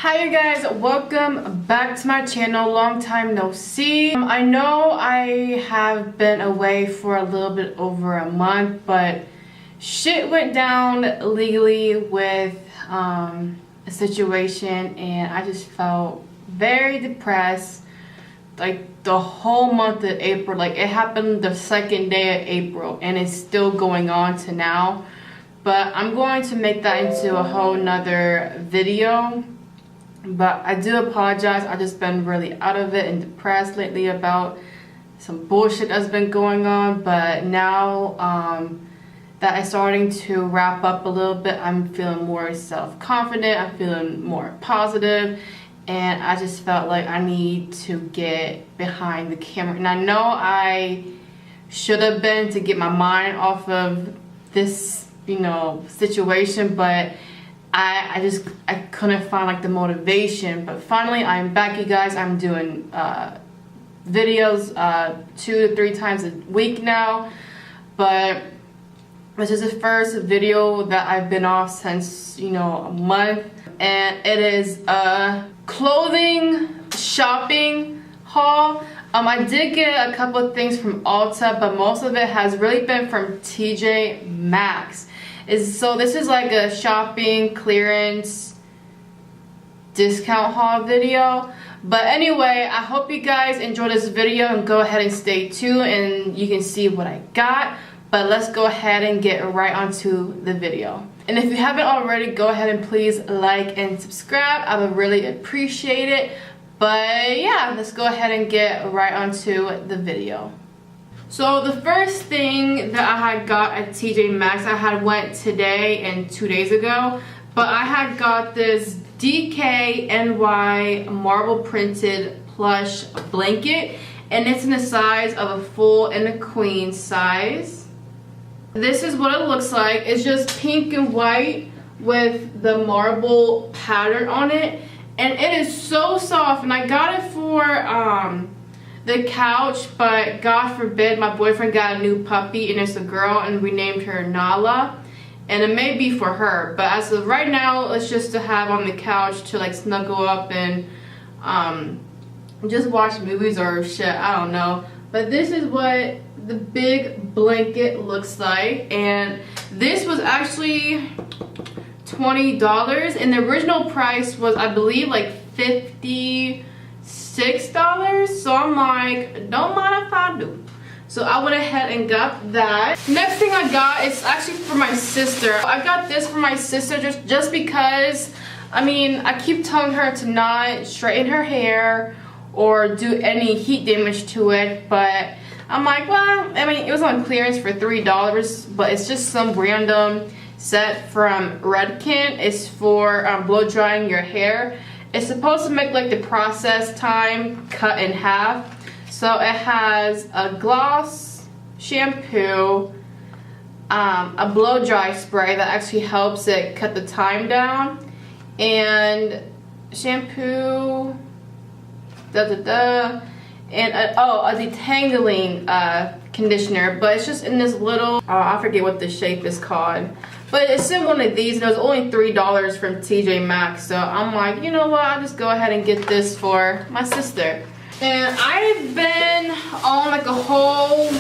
Hi you guys, welcome back to my channel. Long time no see. I know I have been away for a little bit over a month, but shit went down legally with a situation and I just felt very depressed like the whole month of April. Like it happened the second day of April and it's still going on to now, but I'm going to make that into a whole nother video. But I do apologize. I've just been really out of it and depressed lately about some bullshit that's been going on. But now that it's starting to wrap up a little bit, I'm feeling more self-confident. I'm feeling more positive. And I just felt like I need to get behind the camera. And I know I should have been to get my mind off of this, situation. But I couldn't find like the motivation, but finally I'm back, you guys. I'm doing videos 2 to 3 times a week now, but this is the first video that I've been off since a month, and it is a clothing shopping haul. I did get a couple of things from Ulta, but most of it has really been from TJ Maxx. So this is like a shopping clearance discount haul video. But anyway, I hope you guys enjoy this video and go ahead and stay tuned and you can see what I got. But let's go ahead and get right onto the video. And if you haven't already, go ahead and please like and subscribe. I would really appreciate it. But yeah, let's go ahead and get right onto the video. So the first thing that I had got at TJ Maxx, I had went today and 2 days ago, but I had got this DKNY marble printed plush blanket, and it's in the size of a full and a queen size. This is what it looks like. It's just pink and white with the marble pattern on it, and it is so soft. And I got it for the couch, but God forbid my boyfriend got a new puppy and it's a girl and we named her Nala, and it may be for her, but as of right now it's just to have on the couch to like snuggle up and just watch movies or shit, I don't know. But this is what the big blanket looks like, and this was actually $20 and the original price was, I believe, like $56. So I'm like, don't mind if I do. So I went ahead and got that. Next thing I got is actually for my sister. I got this for my sister just because, I keep telling her to not straighten her hair or do any heat damage to it, but I'm like, well, it was on clearance for $3, but it's just some random set from Redken. It's for blow drying your hair. It's supposed to make like the process time cut in half. So it has a gloss, shampoo, a blow dry spray that actually helps it cut the time down, and shampoo, and a detangling conditioner, but it's just in this little, I forget what the shape is called. But it's in one of these, and it was only $3 from TJ Maxx. So I'm like, you know what, I'll just go ahead and get this for my sister. And I've been on like a whole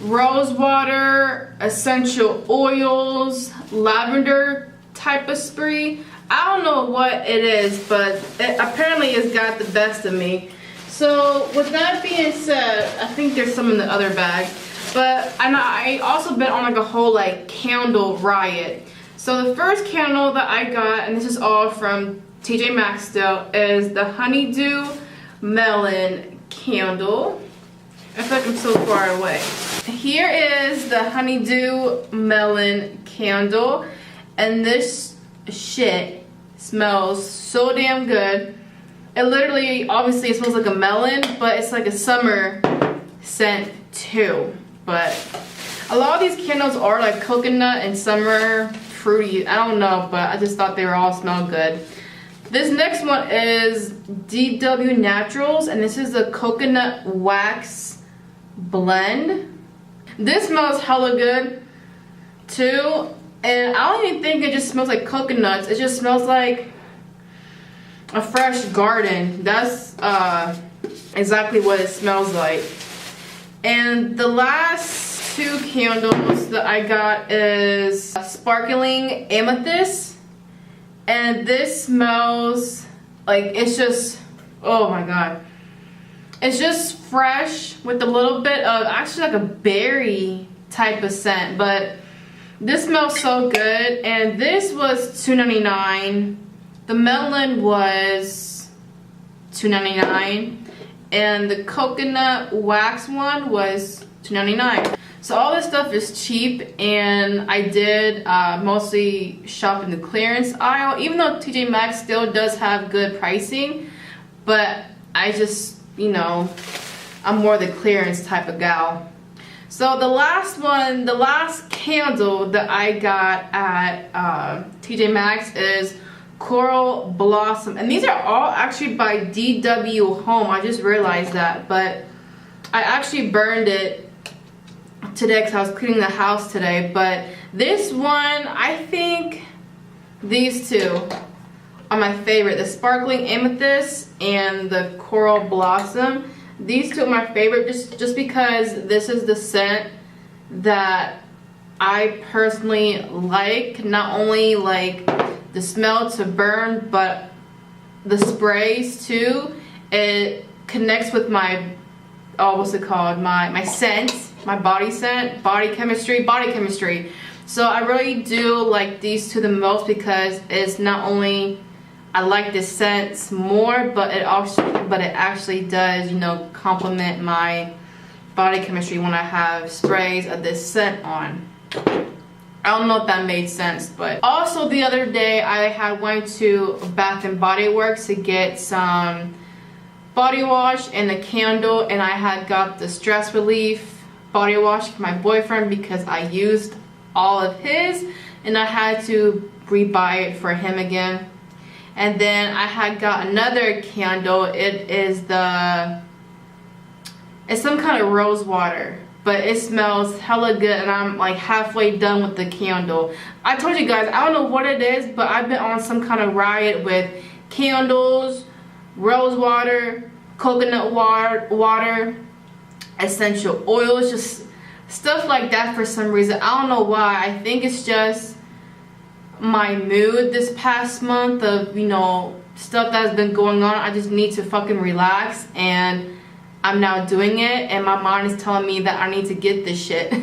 rose water, essential oils, lavender type of spree. I don't know what it is, but it apparently has got the best of me. So with that being said, I think there's some in the other bag. But I also been on like a whole like candle riot. So the first candle that I got, and this is all from TJ Maxx still, is the Honeydew Melon candle. I feel like I'm so far away. Here is the Honeydew Melon candle, and this shit smells so damn good. It literally, obviously it smells like a melon, but it's like a summer scent too. But a lot of these candles are like coconut and summer fruity. I don't know, but I just thought they were all smell good. This next one is DW Naturals, and this is a coconut wax blend. This smells hella good too, and I don't even think it just smells like coconuts. It just smells like a fresh garden. That's exactly what it smells like. And the last two candles that I got is Sparkling Amethyst. And this smells like, it's just, oh my god. It's just fresh with a little bit of, actually like a berry type of scent. But this smells so good. And this was $2.99. The melon was $2.99. And the coconut wax one was $2.99. So all this stuff is cheap, and I did mostly shop in the clearance aisle, even though TJ Maxx still does have good pricing. But I just, you know, I'm more the clearance type of gal. So the last one, the last candle that I got at TJ Maxx is Coral Blossom, and these are all actually by DW Home. I just realized that, but I actually burned it today because I was cleaning the house today. But this one, I think these two are my favorite, the Sparkling Amethyst and the Coral Blossom. These two are my favorite just because this is the scent that I personally like. Not only like the smell to burn, but the sprays too. It connects with my, what's it called? My scent, my body scent, body chemistry. So I really do like these two the most because it's not only I like the scents more, but it actually does, you know, complement my body chemistry when I have sprays of this scent on. I don't know if that made sense, but also the other day I went to Bath and Body Works to get some body wash and a candle, and I had got the stress relief body wash for my boyfriend because I used all of his and I had to rebuy it for him again. And then I had got another candle. It's some kind of rose water, but it smells hella good, and I'm like halfway done with the candle. I told you guys, I don't know what it is, but I've been on some kind of riot with candles, rose water, coconut water, essential oils, just stuff like that for some reason. I don't know why. I think it's just my mood this past month of, you know, stuff that's been going on. I just need to fucking relax, and I'm now doing it, and my mind is telling me that I need to get this shit.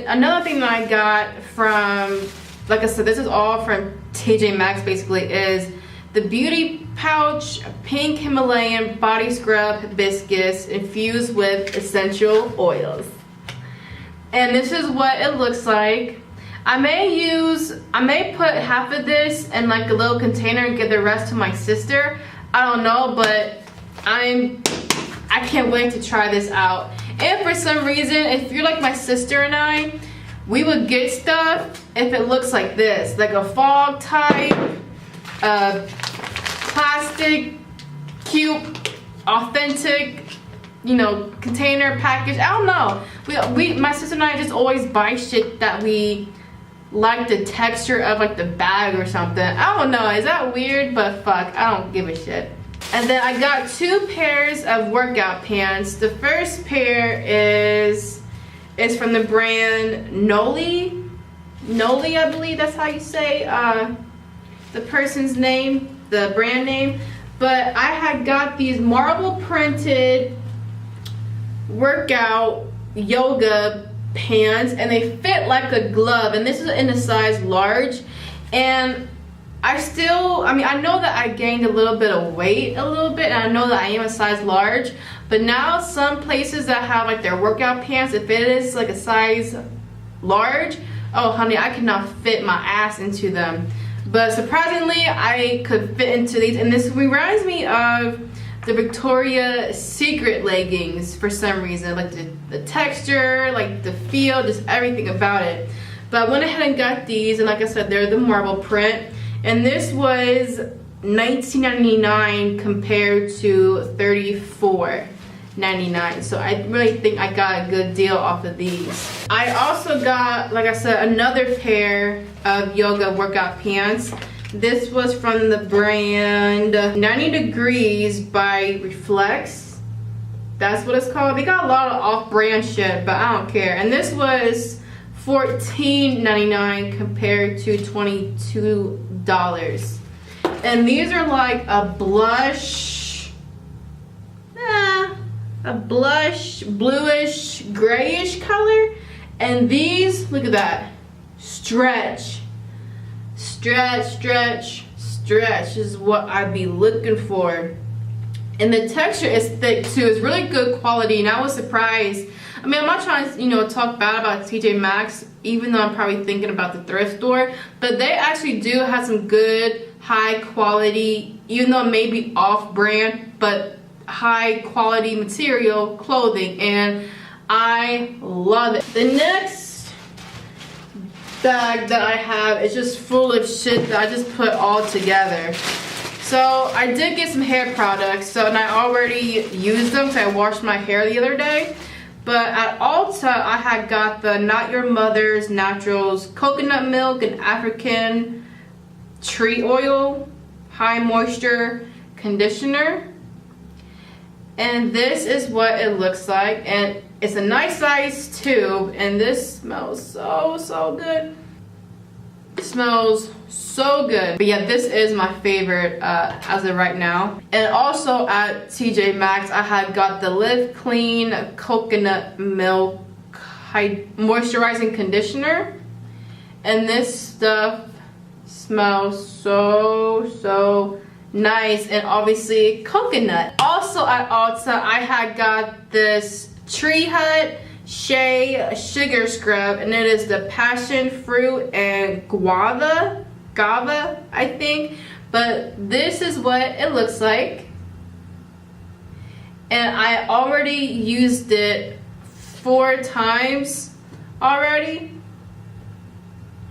Another thing that I got from, like I said, this is all from TJ Maxx basically, is the Beauty Pouch Pink Himalayan Body Scrub Hibiscus infused with essential oils. And this is what it looks like. I may put half of this in like a little container and give the rest to my sister. I don't know, but I can't wait to try this out. And for some reason, if you're like my sister and I, we would get stuff if it looks like this, like a fog type, plastic, cute, authentic, you know, container package. I don't know. My sister and I just always buy shit that we like the texture of, like the bag or something. I don't know. Is that weird? But fuck, I don't give a shit. And then I got two pairs of workout pants. The first pair is from the brand Noli, I believe that's how you say the person's name, the brand name. But I had got these marble printed workout yoga pants, and they fit like a glove, and this is in a size large. And I know that I gained a little bit of weight and I know that I am a size large, but now some places that have like their workout pants, if it is like a size large, oh honey, I cannot fit my ass into them. But surprisingly, I could fit into these, and this reminds me of the Victoria's Secret leggings for some reason, like the texture, like the feel, just everything about it. But I went ahead and got these, and like I said, they're the marble print. And this was $19.99 compared to $34.99. So I really think I got a good deal off of these. I also got, like I said, another pair of yoga workout pants. This was from the brand 90 Degrees by Reflex. That's what it's called. They got a lot of off-brand shit, but I don't care. And this was $14.99 compared to $22. And these are like a blush, bluish, grayish color. And these, look at that, stretch, is what I'd be looking for. And the texture is thick too. It's really good quality, and I was surprised. I mean, I'm not trying to, talk bad about TJ Maxx, even though I'm probably thinking about the thrift store, but they actually do have some good, high quality, even though it may be off-brand, but high quality material clothing, and I love it. The next bag that I have is just full of shit that I just put all together. So I did get some hair products, and I already used them because I washed my hair the other day. But at Ulta, I had got the Not Your Mother's Naturals Coconut Milk and African Tree Oil High Moisture Conditioner. And this is what it looks like. And it's a nice size tube, and this smells so good. It smells so good. But yeah, this is my favorite as of right now. And also at TJ Maxx, I had got the Live Clean Coconut Milk Moisturizing Conditioner. And this stuff smells so nice, and obviously coconut. Also at Ulta, I had got this Tree Hut Shea Sugar Scrub, and it is the passion fruit and guava, I think. But this is what it looks like, and I already used it 4 times already.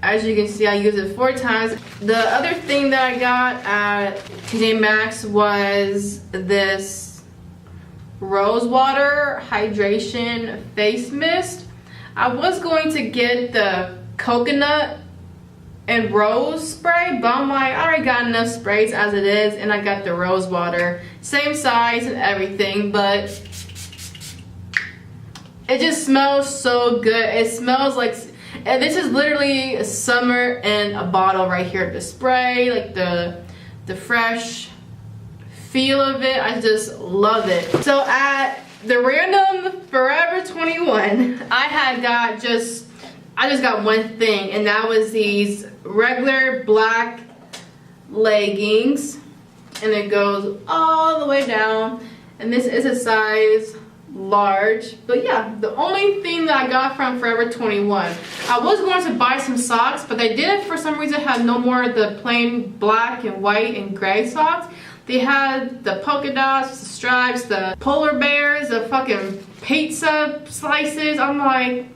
As you can see, I used it 4 times. The other thing that I got at TJ Maxx was this Rose Water Hydration Face Mist. I was going to get the coconut and rose spray, but I'm like, I already got enough sprays as it is, and I got the rose water. Same size and everything, but it just smells so good. It smells like, and this is literally summer in a bottle right here. The spray, like the fresh feel of it, I just love it. So at the random Forever 21, I just got one thing, and that was these regular black leggings, and it goes all the way down, and this is a size large. But yeah, the only thing that I got from Forever 21, I was going to buy some socks, but they did for some reason have no more of the plain black and white and gray socks. They had the polka dots, the stripes, the polar bears, the fucking pizza slices. I'm like,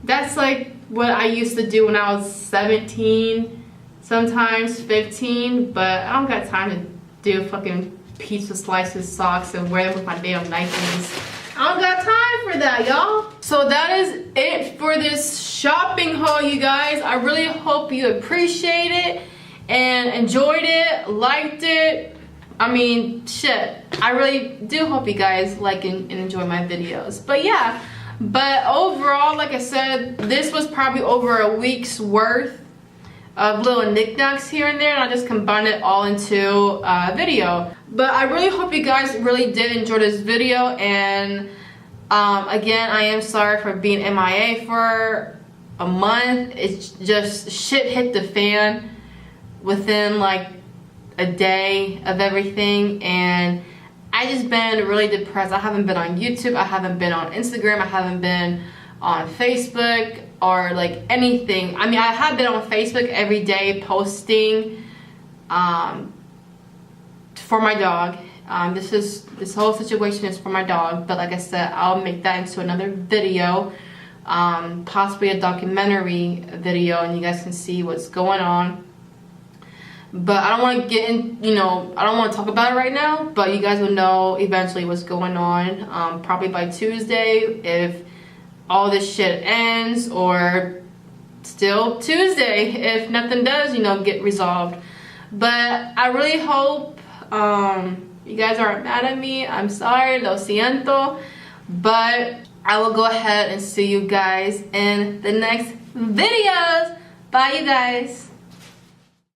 that's like what I used to do when I was 17, sometimes 15, but I don't got time to do fucking pizza slices socks and wear them with my damn Nikes. I don't got time for that, y'all. So that is it for this shopping haul, you guys. I really hope you appreciate it and enjoyed it, liked it. I mean, shit, I really do hope you guys like and enjoy my videos. But yeah, but overall, like I said, this was probably over a week's worth of little knickknacks here and there, and I just combined it all into a video. But I really hope you guys really did enjoy this video, and again, I am sorry for being MIA for a month. It's just shit hit the fan within like a day of everything, and I just been really depressed. I haven't been on YouTube, I haven't been on Instagram, I haven't been on Facebook or like anything. I mean, I have been on Facebook every day posting for my dog. This whole situation is for my dog, but like I said, I'll make that into another video, possibly a documentary video, and you guys can see what's going on. But I don't want to get in, I don't want to talk about it right now, but you guys will know eventually what's going on, probably by Tuesday, if all this shit ends, or still Tuesday if nothing does, get resolved. But I really hope you guys aren't mad at me. I'm sorry, lo siento. But I will go ahead and see you guys in the next videos. Bye, you guys.